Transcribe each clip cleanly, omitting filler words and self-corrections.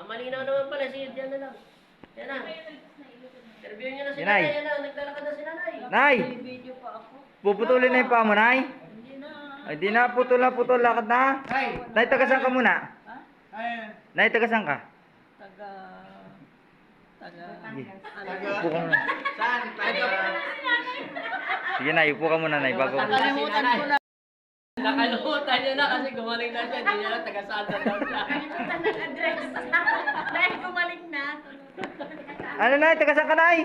Ang malinaw naman pala, sige, dyan na lang. Yan na. Interview nyo na si Nay. nanay, yan na. Naglalakad na si nanay. Nay! Video pa ako. Puputulin na yung paa mo, Nay? Hindi na. Ay, di na, putol na, putol, lakad na. Nay, tagasan ka muna. Ha? Nay, tagasan ka. Taga... Upo ka muna. Saan? Sige, Nay, upo ka muna, Nay, bago. Nakalimutan ko na. Nakalimutan niya na kasi gumaling na siya. Hindi niya lang taga-saan na daw siya. Nakalimutan ng address. Dahil gumaling na. Ano, Nay, tagasan ka, Nay?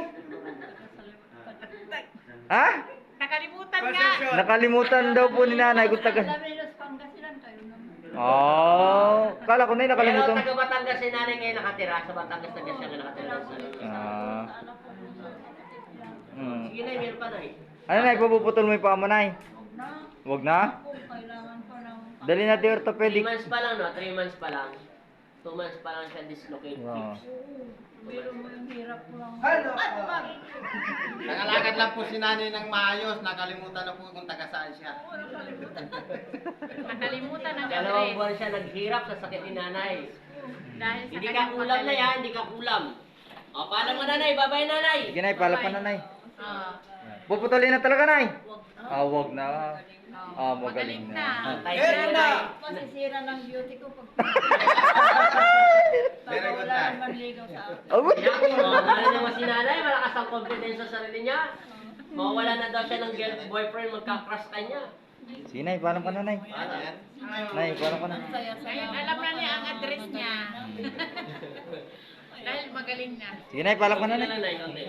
Ha? Nakalimutan nga. Nakalimutan daw po ni Nanay kung taga... Labinos, Pangasinan kayo naman. Oh, kala ko na Pero nakalimutan. taga Batangas si nanay ngayon nakatira. Sa Batangas na siya nga nakatira. Ah. Sana po yung certificate lang. Sige na, meron pa na eh. Ano, Nay, papuputol mo yung paa mo, Nay? Huwag na. Huwag na? Ako, kailangan pa ng... Dali natin 3 orthopedic. months pa lang, no? 3 months pa lang. 2 months pa lang siya dislocate. Wow. Biro mo yung hirap ko lang. Nakalakad lang po si nanay ng maayos, nakalimutan na po kung taga saan siya. Nakalimutan ng Dalawang address. buwan siya naghirap sa sakit ni nanay. Dahil sa Hindi ka kanyang kulam na pagaling. yan, hindi ka kulam. O, paalam mo nanay, babay nanay. Sige, Nay, pala pa na, Nay. Ah. Puputulin na talaga, Nay. Huwag na. Ah, wag na. Ah, magaling Magaling na. na. Tay Meron na. Masisira ng beauty ko pag... Very Baka good wala na. naman ligaw sa akin. Oh, Ano naman si nanay, malakas ang confidence sa sarili niya. Mawala na daw siya ng boyfriend, magka-crush kanya. sige, Nay, paalam ka na, Nay. Ano? Nay, paalam ka na. Ngayon, alam na niya ang address niya. Dahil magaling na. Sige, Nay, paalam ka na, Ano Nay. nanay, konti.